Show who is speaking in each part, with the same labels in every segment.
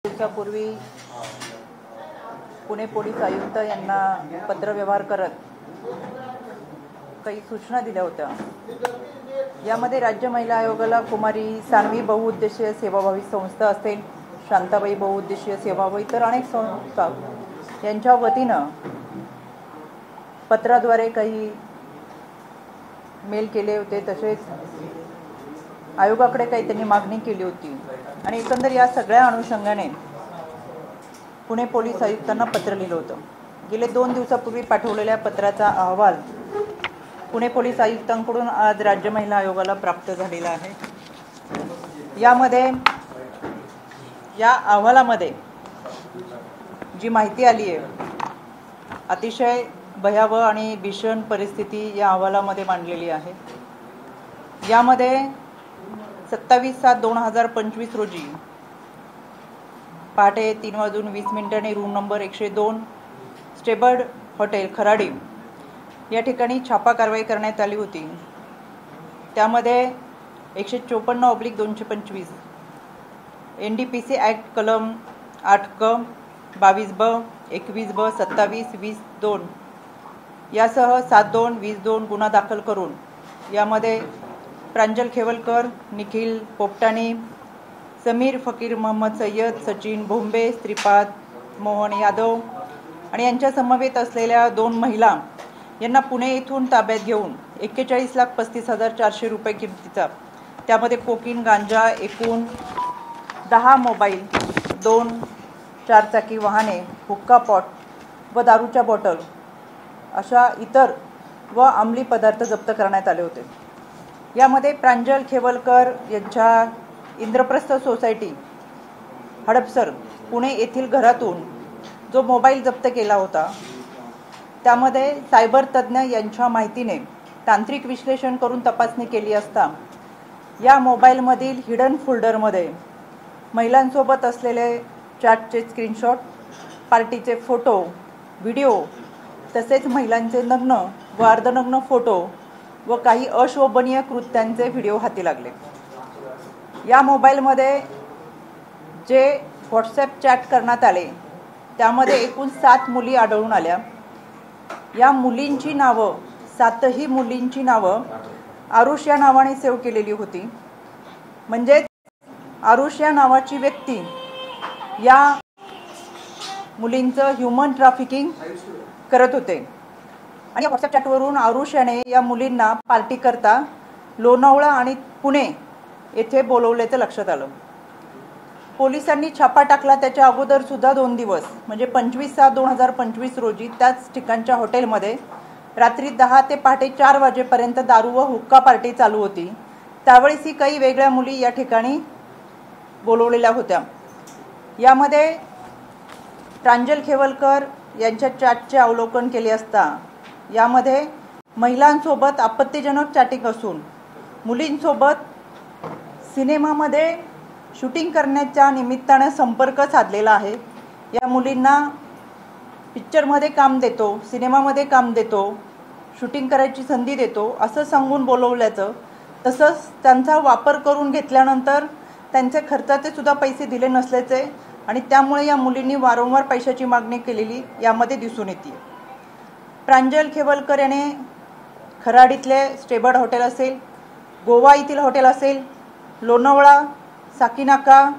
Speaker 1: दिवसापूर्वी पुणे पोलीस आयुक्त यांना पत्रव्यवहार करत काही सूचना दिल्या होत्या। यामध्ये राज्य महिला आयोगाला कुमारी सानवी बहुउद्देशीय सेवाभावी संस्था असेल, शांताबाई बहुउद्देशीय सेवाभावी तर अनेक संस्था यांच्या वतीनं पत्राद्वारे काही मेल केले होते। तसेच आयोगाकडे काही त्यांनी मागणी केली होती आणि एकंदर या सगळ्या अनुषंगाने पुणे पोलीस आयुक्तांना पत्र लिहिलं होतं। गेले 2 दिवसापूर्वी पाठवलेल्या पत्राचा अहवाल पुणे पोलीस आयुक्तांकडून आज राज्य महिला आयोगाला प्राप्त झालेला आहे। या अहवालामध्ये जी माहिती आली आहे अतिशय भयावह आणि भीषण परिस्थिती या अहवालामध्ये मांडलेली आहे। यामध्ये 27/7/2025 रोजी पहाटे 3:20 रूम नंबर 102 स्टेबर्ड हॉटेल खराडी या ठिकाणी छापा कारवाई करण्यात आली होती। त्यामध्ये 154/225 NDPC ॲक्ट कलम 8क 22ब 21ब 27 20 2 यासह 7/2 20 2 गुन्हा दाखल करून यामध्ये प्रांजल खेवलकर, निखिल पोपटानी, समीर फकीर मोहम्मद सय्यद, सचिन भोंबे, श्रीपाद मोहन यादव आणि यांच्या समवेत असलेल्या 2 महिला यांना पुणे येथून ताब्यात घेऊन 41,35,400 रुपये किमतीचा त्यामध्ये कोकीन गांजा एकूण 10 मोबाईल, 2 चारचाकी वाहने, हुक्का पॉट व दारूच्या बॉटल अशा इतर व अंमली पदार्थ जप्त करण्यात आले होते। यामध्ये प्रांजल खेवलकर यांच्या इंद्रप्रस्थ सोसायटी हडपसर पुणे येथील घरातून जो मोबाईल जप्त केला होता त्यामध्ये सायबर तज्ज्ञ यांच्या माहितीने तांत्रिक विश्लेषण करून तपासणी केली असता या मोबाईलमधील हिडन फोल्डरमध्ये महिलांसोबत असलेले चॅटचे स्क्रीनशॉट, पार्टीचे फोटो, व्हिडिओ तसेच महिलांचे नग्न व अर्धनग्न फोटो व काही अशोभनीय कृत्यांचे व्हिडिओ हाती लागले। या मोबाईलमध्ये जे व्हॉट्सॲप चॅट करण्यात आले त्यामध्ये एकूण 7 मुली आढळून आल्या। या मुलींची नावं 7ही मुलींची नावं आरुष या नावाने सेव्ह केलेली होती। म्हणजे आरुष या नावाची व्यक्ती या मुलींचं ह्युमन ट्रॅफिकिंग करत होते आणि या व्हॉट्सॲप चॅटवरून आरुष याने या मुलींना पार्टी करता लोणावळा आणि पुणे येथे बोलवल्याचं लक्षात आलं। पोलिसांनी छापा टाकला त्याच्या अगोदर सुद्धा 2 दिवस म्हणजे 25/7/2025 रोजी त्याच ठिकाणच्या हॉटेलमध्ये रात्री 10 ते पहाटे 4 वाजेपर्यंत दारू व हुक्का पार्टी चालू होती। त्यावेळेस ही काही वेगळ्या मुली या ठिकाणी बोलवलेल्या होत्या। यामध्ये प्रांजल खेवलकर यांच्या चॅटचे अवलोकन केले असता यामध्ये महिलांसोबत आपत्तिजनक चॅटिंग असून मुलींसोबत सिनेमामध्ये शूटिंग करण्याच्या निमित्ताने संपर्क साधलेला आहे। या मुलींना पिक्चरमध्ये काम देतो, सिनेमामध्ये काम देतो, शूटिंग करायची संधी देतो असं सांगून बोलवल्याचं, तसंच त्यांचा वापर करून घेतल्यानंतर त्यांचे खर्चाचे सुद्धा पैसे दिले नसल्याचे आणि त्यामुळे या मुलींनी वारंवार पैशाची मागणी केलेली यामध्ये दिसून येते। प्रांजल खेवलकर याने खराडीतले स्टेबर्ड हॉटेल असेल, गोवा येथील हॉटेल असेल, लोणावळा, साकीनाका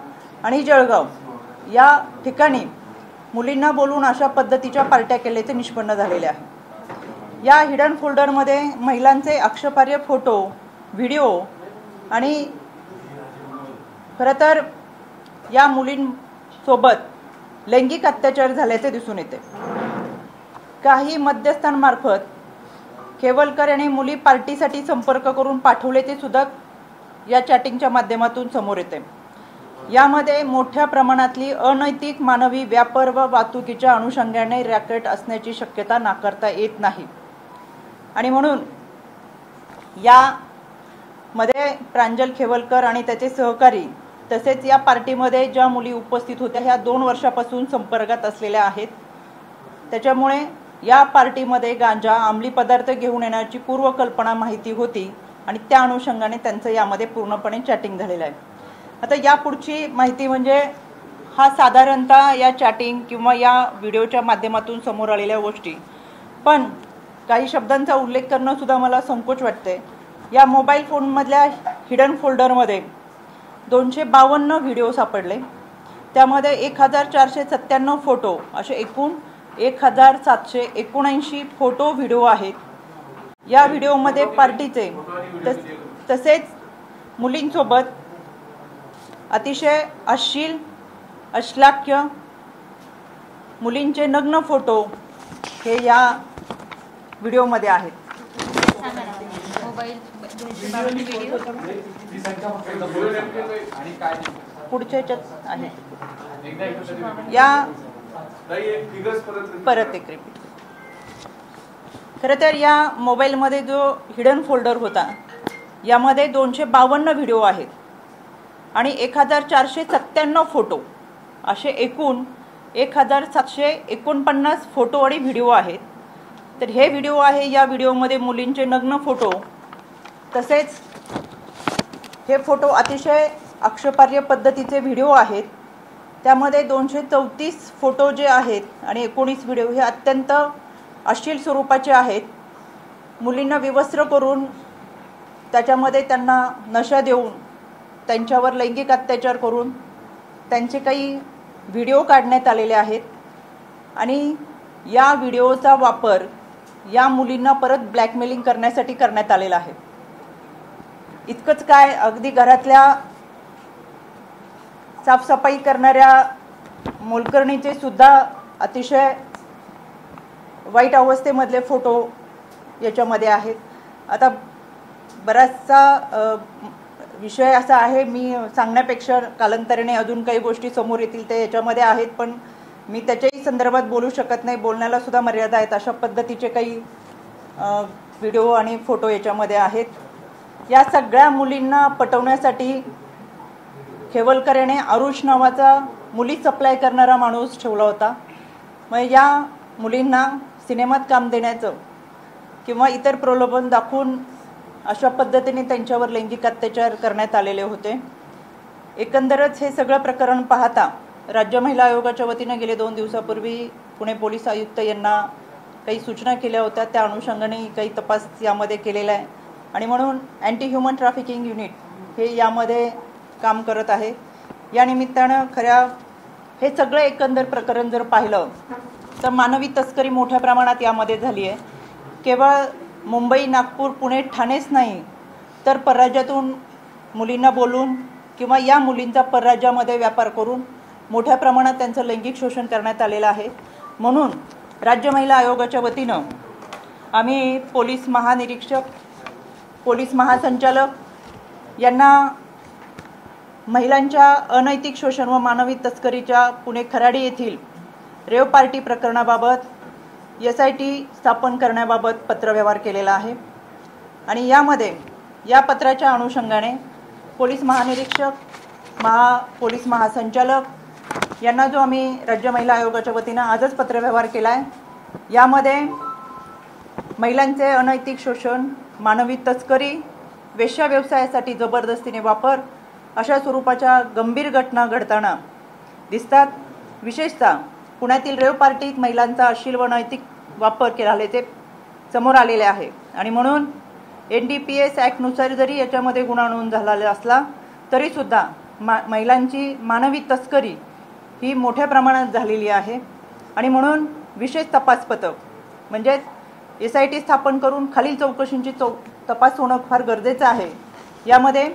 Speaker 1: आणि जळगाव या ठिकाणी मुलींना बोलून अशा पद्धतीच्या पार्ट्या केल्याचे निष्पन्न झालेले आहे। या हिडन फोल्डरमध्ये महिलांचे आक्षेपार्ह फोटो, व्हिडिओ आणि खरं तर या मुलींसोबत लैंगिक अत्याचार झाल्याचे दिसून येते। काही मध्यस्थांमार्फत खेवलकर यांनी मुली पार्टीसाठी संपर्क करून पाठवल्याचे सुद्धा या चॅटिंगच्या माध्यमातून समोर येते। यामध्ये मोठ्या प्रमाणातली अनैतिक मानवी व्यापार व वाहतुकीच्या अनुषंगाने रॅकेट असण्याची शक्यता नाकारता येत नाही आणि म्हणून यामध्ये प्रांजल खेवलकर आणि त्याचे सहकारी तसेच या पार्टीमध्ये ज्या मुली उपस्थित होत्या ह्या 2 वर्षापासून संपर्कात असलेल्या आहेत। त्याच्यामुळे या पार्टीमध्ये गांजा, अंमली पदार्थ घेऊन येण्याची पूर्वकल्पना माहिती होती आणि त्या अनुषंगाने त्यांचं यामध्ये पूर्णपणे चॅटिंग झालेलं आहे। आता या पुढची माहिती म्हणजे हा साधारणतः या चॅटिंग किंवा या व्हिडिओच्या माध्यमातून समोर आलेल्या गोष्टी, पण काही शब्दांचा उल्लेख करणं सुद्धा मला संकोच वाटते। या मोबाईल फोनमधल्या हिडन फोल्डरमध्ये 252 व्हिडिओ सापडले, त्यामध्ये 1497 फोटो असे एकूण 1779 फोटो व्हिडिओ आहेत। या व्हिडिओमध्ये पार्टीचे तसेच मुलींसोबत अतिशय अश्लील अश्लाघ्य मुलींचे नग्न फोटो हे या व्हिडिओमध्ये आहेत। पुढचे आहे या परत एक रिपीट। खरं तर या मोबाईलमध्ये जो हिडन फोल्डर होता यामध्ये 252 व्हिडिओ आहेत आणि 1497 फोटो असे एकूण 1749 फोटो आणि व्हिडिओ आहेत। तर हे व्हिडिओ आहे, या व्हिडिओमध्ये मुलींचे नग्न फोटो, तसेच हे फोटो अतिशय आक्षेपार्ह पद्धतीचे व्हिडिओ आहेत। त्यामध्ये 234 फोटो जे आहेत आणि 19 व्हिडिओ हे अत्यंत अश्लील स्वरूपाचे आहेत। मुलींना विवस्त्र करून त्याच्यामध्ये त्यांना नशा देऊन त्यांच्यावर लैंगिक अत्याचार करून त्यांचे काही व्हिडिओ काढण्यात आलेले आहेत आणि या व्हिडिओचा वापर या मुलींना परत ब्लॅकमेलिंग करण्यासाठी करण्यात आलेला आहे। इतकंच काय, अगदी घरातल्या साफसफाई करणाऱ्या मोलकरणीचे सुद्धा अतिशय वाईट अवस्थेमधले फोटो याच्यामध्ये आहेत। आता बराचसा विषय असा आहे, मी सांगण्यापेक्षा कालांतराने अजून काही गोष्टी समोर येतील ते याच्यामध्ये आहेत, पण मी त्याच्याही संदर्भात बोलू शकत नाही, बोलण्याला सुद्धा मर्यादा आहेत। अशा पद्धतीचे काही व्हिडिओ आणि फोटो याच्यामध्ये आहेत। या सगळ्या मुलींना पटवण्यासाठी खेवलकर याने आरुष नावाचा मुली सप्लाय करणारा माणूस ठेवला होता। मग या मुलींना सिनेमात काम देण्याचं किंवा इतर प्रलोभन दाखवून अशा पद्धतीने त्यांच्यावर लैंगिक अत्याचार करण्यात आलेले होते। एकंदरच हे सगळं प्रकरण पाहता राज्य महिला आयोगाच्या वतीने गेले 2 दिवसापूर्वी पुणे पोलीस आयुक्त यांना काही सूचना केल्या होत्या, त्या अनुषंगाने काही तपास यामध्ये केलेला आहे आणि म्हणून अँटी ह्युमन ट्रॅफिकिंग युनिट हे यामध्ये काम करत आहे। या निमित्तानं हे सगळं एकंदर प्रकरण जर पाहिलं तर मानवी तस्करी मोठ्या प्रमाणात यामध्ये झाली आहे। केवळ मुंबई, नागपूर, पुणे, ठाणेच नाही तर परराज्यातून मुलींना बोलून किंवा या मुलींचा परराज्यामध्ये व्यापार करून मोठ्या प्रमाणात त्यांचं लैंगिक शोषण करण्यात आलेलं आहे। म्हणून राज्य महिला आयोगाच्या वतीनं आम्ही पोलीस महानिरीक्षक, पोलीस महासंचालक यांना महिलांच्या अनैतिक शोषण व मानवी तस्करीच्या पुणे खराडी येथील रेव पार्टी प्रकरणाबाबत SIT स्थापन करण्याबाबत पत्रव्यवहार केलेला आहे आणि यामध्ये या पत्राच्या अनुषंगाने पोलीस महानिरीक्षक, पोलीस महासंचालक यांना जो आम्ही राज्य महिला आयोगाच्या वतीनं आजच पत्रव्यवहार केला आहे, यामध्ये महिलांचे अनैतिक शोषण, मानवी तस्करी, वेश्या व्यवसायासाठी जबरदस्तीने वापर अशा स्वरूपाच्या गंभीर घटना घडताना दिसतात। विशेषतः पुण्यातील रेव पार्टीत महिलांचा अश्लील व अनैतिक वापर केल्याचे समोर आलेले आहे आणि म्हणून NDPS ॲक्टनुसार जरी याच्यामध्ये गुन्हा नोंद झालेला असला तरीसुद्धा महिलांची मानवी तस्करी ही मोठ्या प्रमाणात झालेली आहे आणि म्हणून विशेष तपास पथक म्हणजेच SIT स्थापन करून खालील चौकशींची तपास होणं फार गरजेचं आहे। यामध्ये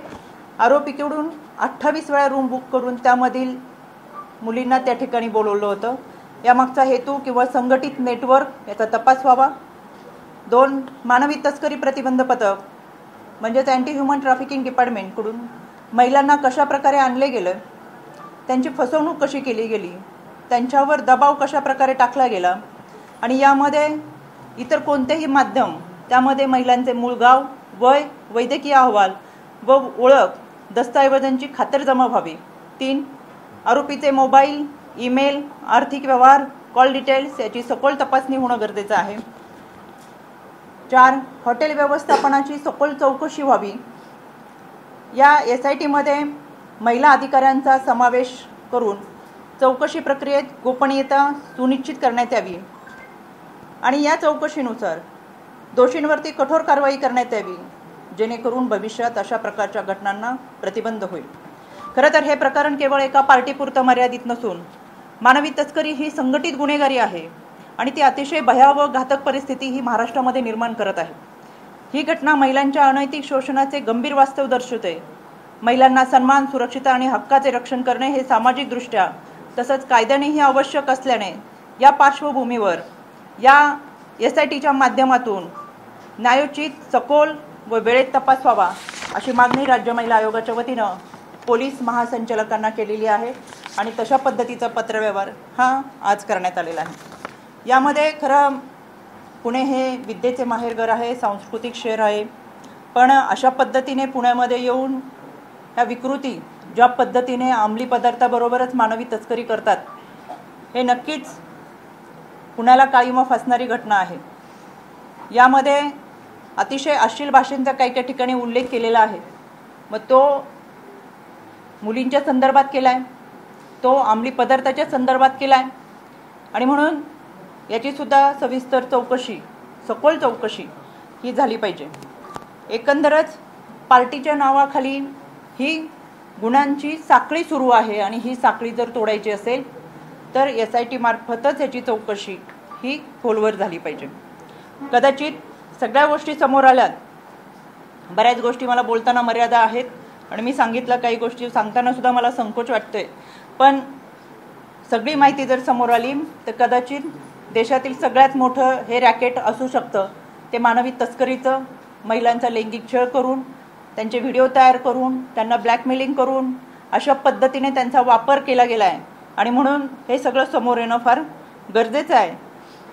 Speaker 1: आरोपीकडून 28 वेळा रूम बुक करून त्यामधील मुलींना त्या ठिकाणी बोलवलं होतं। यामागचा हेतू किंवा संघटित नेटवर्क याचा तपास व्हावा। 2 मानवी तस्करी प्रतिबंध पथक म्हणजेच अँटी ह्युमन ट्रॅफिकिंग डिपार्टमेंटकडून महिलांना कशा प्रकारे आणले गेलं, त्यांची फसवणूक कशी केली गेली, त्यांच्यावर दबाव कशा प्रकारे टाकला गेला आणि यामध्ये इतर कोणतेही माध्यम त्यामध्ये महिलांचे मूळ गाव, वय, वैद्यकीय अहवाल व ओळख दस्तऐवजांची खातरजमा व्हावी। 3 आरोपीचे मोबाईल, ईमेल, आर्थिक व्यवहार, कॉल डिटेल्स याची सखोल तपासणी होणं गरजेचं आहे। 4 हॉटेल व्यवस्थापनाची सखोल चौकशी व्हावी। या SIT मध्ये महिला अधिकाऱ्यांचा समावेश करून चौकशी प्रक्रियेत गोपनीयता सुनिश्चित करण्यात यावी आणि या चौकशीनुसार दोषींवरती कठोर कारवाई करण्यात यावी, जेणेकरून भविष्यात अशा प्रकारच्या घटनांना प्रतिबंध होईल। खरं तर हे प्रकरण केवळ एका पार्टीपुरतं मर्यादित नसून मानवी तस्करी ही संघटित गुन्हेगारी आहे आणि ती अतिशय भयावह घातक परिस्थिती ही महाराष्ट्रामध्ये निर्माण करत आहे। ही घटना महिलांच्या अनैतिक शोषणाचे गंभीर वास्तव दर्शवते। महिलांना सन्मान, सुरक्षितता आणि हक्काचे रक्षण करणे हे सामाजिकदृष्ट्या तसंच कायद्यानेही आवश्यक असल्याने या पार्श्वभूमीवर या SITच्या माध्यमातून न्यायोचित, सखोल व वेळेत तपास व्हावा अशी मागणी राज्य महिला आयोगाच्या वतीनं पोलीस महासंचालकांना केलेली आहे आणि तशा पद्धतीचा पत्रव्यवहार हा आज करण्यात आलेला आहे। यामध्ये खरं पुणे हे विद्येचे माहेरघर आहे, सांस्कृतिक शहर आहे, पण अशा पद्धतीने पुण्यामध्ये येऊन ह्या विकृती ज्या पद्धतीने अंमली पदार्थाबरोबरच मानवी तस्करी करतात हे नक्कीच पुण्याला काळीमा फासणारी घटना आहे। यामध्ये अतिशय अश्लील भाषेंचा काही ठिकाणी उल्लेख केलेला आहे, मग तो मुलींच्या संदर्भात केला आहे, तो अंमली पदार्थाच्या संदर्भात केला आहे आणि म्हणून याचीसुद्धा सविस्तर चौकशी, सखोल चौकशी ही झाली पाहिजे। एकंदरच पार्टीच्या नावाखाली ही गुन्ह्यांची साखळी सुरू आहे आणि ही साखळी जर तोडायची असेल तर SIT मार्फतच याची चौकशी ही खोलवर झाली पाहिजे। कदाचित सगळ्या गोष्टी समोर आल्यात, बऱ्याच गोष्टी मला बोलताना मर्यादा आहेत आणि मी सांगितलं काही गोष्टी सांगताना सुद्धा मला संकोच वाटतोय, पण सगळी माहिती जर समोर आली तर कदाचित देशातील सगळ्यात मोठं हे रॅकेट असू शकतं ते मानवी तस्करीचं, महिलांचा लैंगिक छळ करून, त्यांचे व्हिडिओ तयार करून, त्यांना ब्लॅकमेलिंग करून अशा पद्धतीने त्यांचा वापर केला गेला आहे आणि म्हणून हे सगळं समोर येणं फार गरजेचं आहे।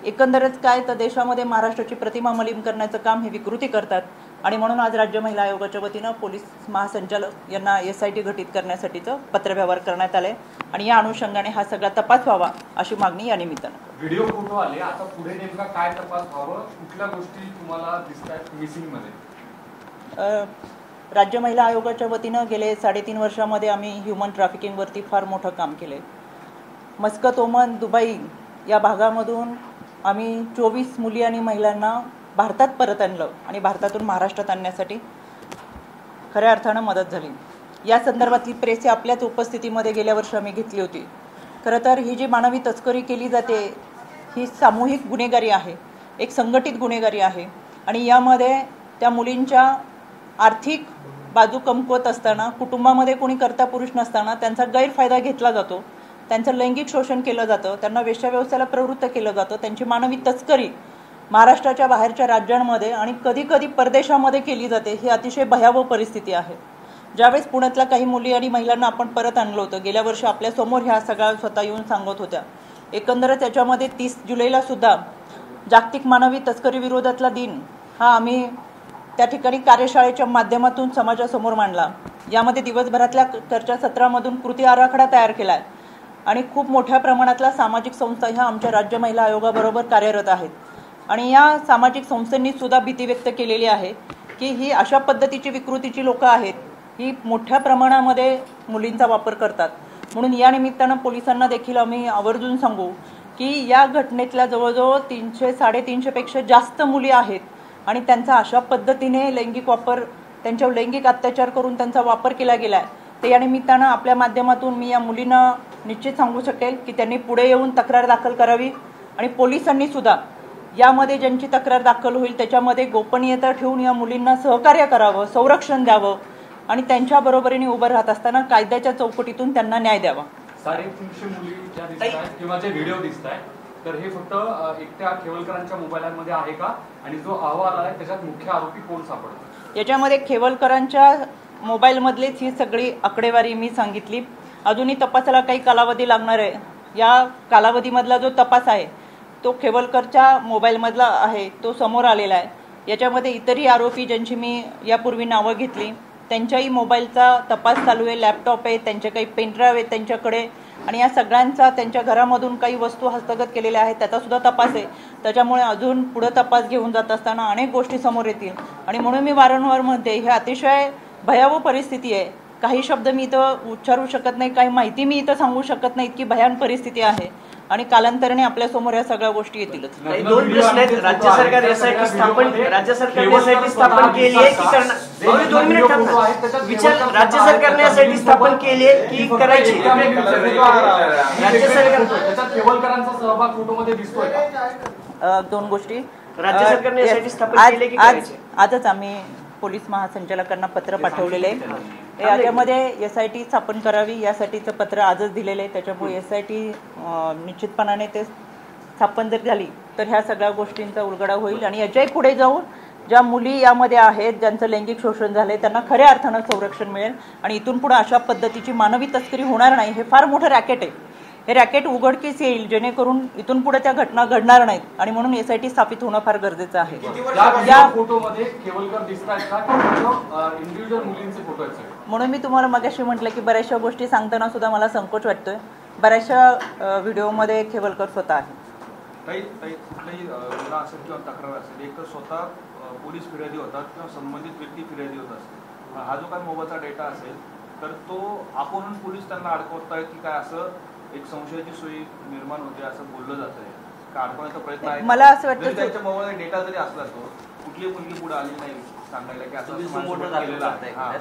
Speaker 1: एकंदरच काय तर देशामध्ये महाराष्ट्राची प्रतिमा मलिन करण्याचं काम हे विकृती करतात आणि म्हणून आज राज्य महिला आयोगाच्या वतीनं पोलीस महासंचालक यांना SIT गठीत करण्यासाठीचं पत्रव्यवहार करण्यात आले आणि या अनुषंगाने हा सगळा तपास व्हावा अशी मागणी या निमित्तानं।
Speaker 2: व्हिडिओ फोटो आले, आता पुढे नेमका काय तपास व्हावं, कुठल्या गोष्टी तुम्हाला दिसतात मिसिंग मध्ये?
Speaker 1: राज्य महिला आयोगाच्या वतीनं गेले 3.5 वर्षामध्ये आम्ही ह्युमन ट्रॅफिकिंगवरती फार मोठं काम केलं आहे। मस्कत, ओमान, दुबई या भागामधून आम्ही 24 मुली आणि महिलांना भारतात परत आणलं आणि भारतातून महाराष्ट्रात आणण्यासाठी खऱ्या अर्थानं मदत झाली। या संदर्भातली प्रेस आपल्याच उपस्थितीमध्ये गेल्या वर्षी आम्ही घेतली होती। खरं तर ही जी मानवी तस्करी केली जाते ही सामूहिक गुन्हेगारी आहे, एक संघटित गुन्हेगारी आहे आणि यामध्ये त्या मुलींच्या आर्थिक बाजू कमकुवत असताना, कुटुंबामध्ये कोणी कर्ता पुरुष नसताना त्यांचा गैरफायदा घेतला जातो, त्यांचं लैंगिक शोषण केलं जातं, त्यांना वेश्याव्यवसायाला प्रवृत्त केलं जातं, त्यांची मानवी तस्करी महाराष्ट्राच्या बाहेरच्या राज्यांमध्ये आणि कधीकधी परदेशामध्ये केली जाते। ही अतिशय भयावह परिस्थिती आहे। ज्यावेळेस पुण्यातल्या काही मुली आणि महिलांना आपण परत आणलं होतं, गेल्या वर्षी आपल्यासमोर ह्या सगळ्या स्वतः येऊन सांगत होत्या। एकंदरच त्याच्यामध्ये 30 जुलैला सुद्धा जागतिक मानवी तस्करी विरोधातला दिन हा आम्ही त्या ठिकाणी कार्यशाळेच्या माध्यमातून समाजासमोर मांडला। यामध्ये दिवसभरातल्या चर्चासत्रामधून कृती आराखडा तयार केला आहे आणि खूप मोठ्या प्रमाणातल्या सामाजिक संस्था ह्या आमच्या राज्य महिला आयोगाबरोबर कार्यरत आहेत आणि या सामाजिक संस्थांनी सुद्धा भीती व्यक्त केलेली आहे की ही अशा पद्धतीची विकृतीची लोक आहेत, ही मोठ्या प्रमाणामध्ये मुलींचा वापर करतात। म्हणून या निमित्तानं पोलिसांना देखील आम्ही आवर्जून सांगू की या घटनेतल्या जवळजवळ 300-350 पेक्षा जास्त मुली आहेत आणि त्यांचा अशा पद्धतीने लैंगिक वापर, त्यांच्यावर लैंगिक अत्याचार करून त्यांचा वापर केला गेला आहे। तर या निमित्तानं आपल्या माध्यमातून मी या मुलींना निश्चित सांगू शकेल की त्यांनी पुढे येऊन तक्रार दाखल करावी आणि पोलिसांनी सुद्धा यामध्ये ज्यांची तक्रार दाखल होईल त्याच्यामध्ये गोपनीयता ठेवून या मुलींना सहकार्य करावं, संरक्षण द्यावं आणि त्यांच्या बरोबरीने उभं राहत असताना कायद्याच्या चौकटीतून त्यांना न्याय द्यावा।
Speaker 2: 350 मुली ज्या दिसतात किंवा जे व्हिडिओ दिसतात तर हे फक्त एकट्या खेवलकरांच्या मोबाईलमध्ये आहे का आणि जो अहवाल आहे त्याच्यात मुख्य आरोपी कोण सापडतो?
Speaker 1: याच्यामध्ये खेवलकरांच्या मोबाईलमधलीच ही सगळी आकडेवारी मी सांगितली। अजूनही तपासाला काही कालावधी लागणार आहे। या कालावधीमधला जो तपास आहे तो खेवलकरच्या मोबाईलमधला आहे, तो समोर आलेला आहे। याच्यामध्ये इतरही आरोपी ज्यांची मी यापूर्वी नावं घेतली त्यांच्याही मोबाईलचा तपास चालू आहे, लॅपटॉप आहे, त्यांचे काही पेनड्राईव्ह आहेत त्यांच्याकडे आणि या सगळ्यांचा त्यांच्या घरामधून काही वस्तू हस्तगत केलेल्या आहेत त्याचा सुद्धा तपास आहे। त्याच्यामुळे अजून पुढे तपास घेऊन जात असताना अनेक गोष्टी समोर येतील आणि म्हणून मी वारंवार म्हणते ही अतिशय भयावह परिस्थिती आहे काही शब्द मी इथं उच्चारू शकत नाही, काही माहिती मी इथं सांगू शकत नाही, इतकी भयान परिस्थिती आहे आणि कालांतराने आपल्यासमोर या सगळ्या गोष्टी येतीलच.
Speaker 3: दोन प्रश्न आहेत. राज्य सरकार एसआयटी स्थापन केली आहे की करणार? 2 मिनिट थांबा. विचार, राज्य सरकारने एसआयटी स्थापन केली आहे की करायची? राज्य सरकार
Speaker 2: त्याच्यात केवलकरांचा सहभाग फोटोमध्ये दिसतोय का?
Speaker 1: दोन गोष्टी.
Speaker 3: राज्य सरकारने एसआयटी स्थापन केली की करायची?
Speaker 1: आजच आम्ही पोलीस महासंचालकांना पत्र पाठवलेले आहे. याच्यामध्ये एसआयटी स्थापन करावी यासाठीचं पत्र आजच दिलेलं आहे. त्याच्यामुळे एसआयटी निश्चितपणाने ते स्थापन जर झाली तर ह्या सगळ्या गोष्टींचा उलगडा होईल आणि याच्याही पुढे जाऊन ज्या मुली यामध्ये आहेत, ज्यांचं लैंगिक शोषण झालंय, त्यांना खऱ्या अर्थानं संरक्षण मिळेल आणि इथून पुढे अशा पद्धतीची मानवी तस्करी होणार नाही. हे फार मोठं रॅकेट आहे. हे रॅकेट उघडकीस येईल जेणेकरून इथून पुढे त्या घटना घडणार नाहीत आणि म्हणून एसआयटी स्थापित होणं फार गरजेचं आहे.
Speaker 2: या फोटोमध्ये केवलकर दिसतायत का इंडिव्हिज्युअल मुलींचे फोटो आहेत?
Speaker 1: म्हणून मी तुम्हाला मगाशी म्हटलं की बऱ्याचशा गोष्टी सांगताना सुद्धा मला संकोच वाटतोय. बऱ्याचशा व्हिडिओमध्ये केवलकर स्वतः आहे.
Speaker 4: कुठलाही गुन्हा असेल किंवा तक्रार असेल, एक स्वतः पोलीस फिर्यादी होतात किंवा संबंधित व्यक्ती फिर्यादी होत असते. हा जो काही मोबाईलचा डेटा असेल तर तो आपण पोलीस त्यांना अडकवतायत की काय, असं एक संशयाची सोयी निर्माण होते असं बोललं जात आहे. का अडकवण्याचा प्रयत्न आहे?
Speaker 1: मला असं वाटतं
Speaker 4: त्यांच्या मोबाईल डेटा जरी असला तो कुठली मुलगी पुढे आली नाही सांगायला की असं केलेलं आहे.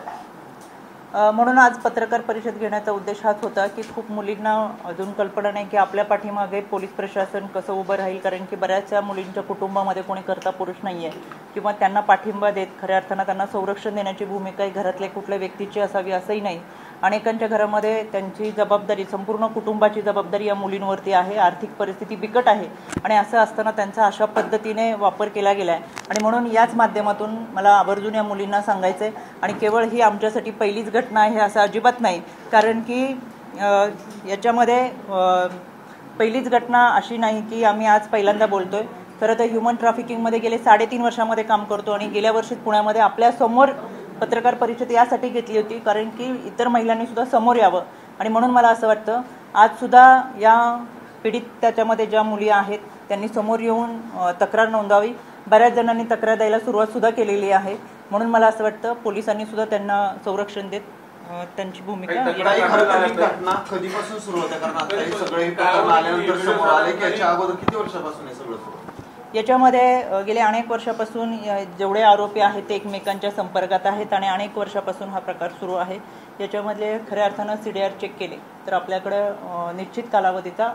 Speaker 1: म्हणून आज पत्रकार परिषद घेण्याचा उद्देश हाच होता की खूप मुलींना अजून कल्पना नाही की आपल्या पाठीमागे पोलीस प्रशासन कसं उभं राहील. कारण की बऱ्याचशा मुलींच्या कुटुंबामध्ये कोणी कर्ता पुरुष नाही आहे किंवा त्यांना पाठिंबा देत खऱ्या अर्थानं त्यांना संरक्षण देण्याची भूमिका घरातल्या कुठल्या व्यक्तीची असावी असंही नाही. अनेकांच्या घरामध्ये त्यांची जबाबदारी, संपूर्ण कुटुंबाची जबाबदारी या मुलींवरती आहे. आर्थिक परिस्थिती बिकट आहे आणि असं असताना त्यांचा अशा पद्धतीने वापर केला गेला आहे आणि म्हणून याच माध्यमातून मला आवर्जून या मुलींना सांगायचं आहे. आणि केवळ ही आमच्यासाठी पहिलीच घटना आहे असं अजिबात नाही. कारण की याच्यामध्ये पहिलीच घटना अशी नाही की आम्ही आज पहिल्यांदा बोलतोय. खरं तर ह्युमन ट्रॅफिकिंगमध्ये गेले 3.5 वर्षामध्ये काम करतो आणि गेल्या वर्षीच पुण्यामध्ये आपल्यासमोर पत्रकार परिषद यासाठी घेतली होती कारण की इतर महिलांनी सुद्धा समोर यावं. आणि म्हणून मला असं वाटतं आज सुद्धा या पीडित त्याच्यामध्ये ज्या मुली आहेत त्यांनी समोर येऊन तक्रार नोंदवावी. बऱ्याच जणांनी तक्रार द्यायला सुरुवात सुद्धा केलेली आहे. म्हणून मला असं वाटतं पोलिसांनी सुद्धा त्यांना संरक्षण देत त्यांची भूमिका.
Speaker 5: घटना कधीपासून सुरू होते? कारण आता हे सगळे आल्यानंतर समोर आले की याच्या अगोदर किती वर्षापासून हे सगळं सुरू?
Speaker 1: याच्यामध्ये गेले अनेक वर्षापासून जेवढे आरोपी आहेत ते एकमेकांच्या संपर्कात आहेत आणि अनेक वर्षापासून हा प्रकार सुरू आहे. याच्यामधले खऱ्या अर्थानं CDR चेक केले तर आपल्याकडे निश्चित कालावधीचा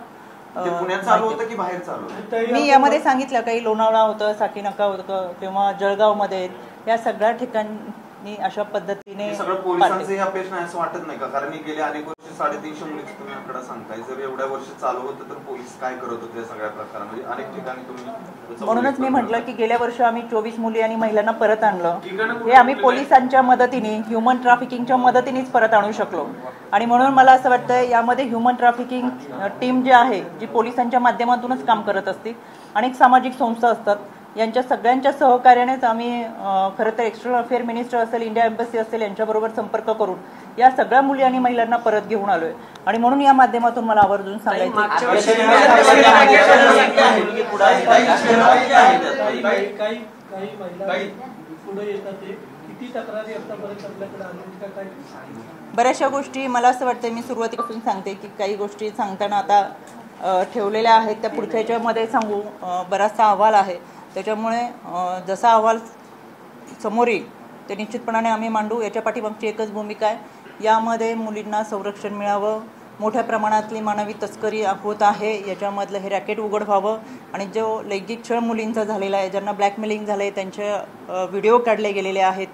Speaker 5: पुण्यात चालू होतं की बाहेर चालू होतं?
Speaker 1: मी यामध्ये सांगितलं काही लोणावळा होतं, साकीनाका होतं किंवा जळगावमध्ये, या सगळ्या ठिकाणी अशा पद्धतीने
Speaker 5: सगळं पोलिसांचं अपेक्षा नाही असं वाटत नाही का? कारण मी गेले अनेक वर्ष 350 मुलीचं तुम्ही आकडा सांगताय. जर एवढ्या वर्ष चालू होतं तर पोलीस काय करत होते या सगळ्या प्रकारामध्ये? अनेक ठिकाणी तुम्ही,
Speaker 1: म्हणूनच मी म्हटलं की गेल्या वर्षी आम्ही 24 मुली आणि महिलांना परत आणलं. हे आम्ही पोलिसांच्या मदतीने, ह्युमन ट्रॅफिकिंगच्या मदतीनेच परत आणू शकलो. आणि म्हणून मला असं वाटतं यामध्ये ह्युमन ट्रॅफिकिंग टीम जी आहे, जी पोलिसांच्या माध्यमातूनच काम करत असते, अनेक सामाजिक संस्था असतात, यांच्या सगळ्यांच्या सहकार्यानेच आम्ही खरं तर एक्सटर्नल अफेअर मिनिस्टर असेल, इंडिया एम्बसी असेल, यांच्याबरोबर संपर्क करून या सगळ्या मुली आणि महिलांना परत घेऊन आलोय. आणि म्हणून या माध्यमातून मला आवर्जून सांगायचं बऱ्याचशा गोष्टी मला असं वाटतं मी सुरुवातीपासून सांगते की काही गोष्टी सांगताना आता ठेवलेल्या आहेत त्या पुढच्या याच्यामध्ये सांगू. बराचसा अहवाल आहे त्याच्यामुळे जसा अहवाल समोर येईल ते निश्चितपणाने आम्ही मांडू. याच्या पाठीमागची एकच भूमिका आहे, यामध्ये मुलींना संरक्षण मिळावं, मोठ्या प्रमाणातली मानवी तस्करी होत आहे, याच्यामधलं हे रॅकेट उघड व्हावं आणि जो लैंगिक छळ मुलींचा झालेला आहे, ज्यांना ब्लॅकमेलिंग झालं आहे, त्यांचे व्हिडिओ काढले गेलेले आहेत,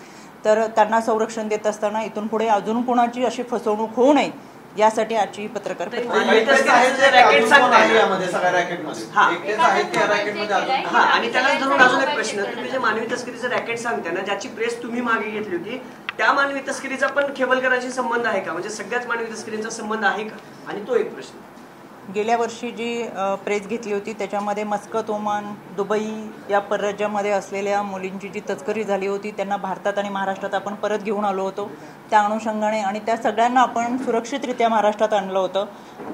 Speaker 1: तर त्यांना संरक्षण देत असताना इथून पुढे अजून कोणाची अशी फसवणूक होऊ नये यासाठी आजची पत्रकार
Speaker 3: आणि त्याला धरून अजून एक प्रश्न, तुम्ही जे मानवी तस्करीचं रॅकेट सांगता ना, ज्याची प्रेस तुम्ही मागे घेतली होती, त्या मानवी तस्करीचा पण केवलकरांशी संबंध आहे का? म्हणजे सगळ्याच मानवी तस्करीचा संबंध आहे का? आणि तो एक प्रश्न,
Speaker 1: गेल्या वर्षी जी प्रेस घेतली होती त्याच्यामध्ये मस्कत, ओमान, दुबई या परराज्यामध्ये असलेल्या मुलींची जी तस्करी झाली होती त्यांना भारतात आणि महाराष्ट्रात आपण परत घेऊन आलो होतो त्या अनुषंगाने, आणि त्या सगळ्यांना आपण सुरक्षितरित्या महाराष्ट्रात आणलं होतं.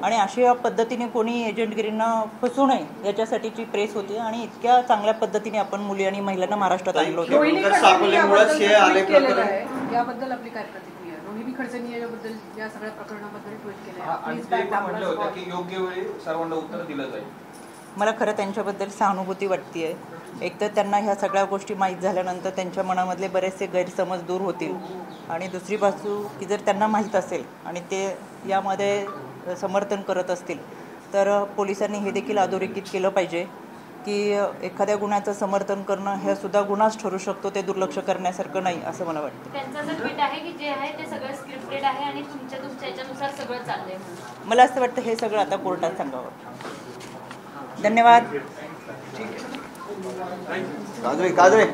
Speaker 1: आणि अशा पद्धतीने कोणी एजंटगिरींना फसू नये याच्यासाठीची प्रेस होती आणि इतक्या चांगल्या पद्धतीने आपण मुली आणि महिलांना महाराष्ट्रात आणलं होतं.
Speaker 6: याबद्दल आपली काय प्रतिक्रिया? रोहिणी खडसेंनी याबद्दल या सगळ्या प्रकरणाबद्दल ट्विट केलं
Speaker 4: आणि ते पण म्हटलं होतं की योग्य वेळी सर्वांना उत्तर दिलं जाईल.
Speaker 1: मला खरं त्यांच्याबद्दल सहानुभूती वाटते. एक तर त्यांना ह्या सगळ्या गोष्टी माहीत झाल्यानंतर त्यांच्या मनामधले बरेचसे गैरसमज दूर होतील आणि दुसरी बाजू की जर त्यांना माहीत असेल आणि ते यामध्ये समर्थन करत असतील तर पोलिसांनी हे देखील अधोरेखित केलं पाहिजे की एखाद्या गुन्ह्याचं समर्थन करणं हे सुद्धा गुन्हाच ठरू शकतो, ते दुर्लक्ष करण्यासारखं नाही असं मला वाटतं.
Speaker 7: त्यांचं असं ट्विट आहे की जे आहे ते सगळं स्क्रिप्टेड आहे आणि तुमच्या याच्यानुसार सगळं चाललंय म्हणून.
Speaker 1: मला असं वाटतं हे सगळं आता कोर्टात सांगावं. धन्यवाद.
Speaker 5: काजळे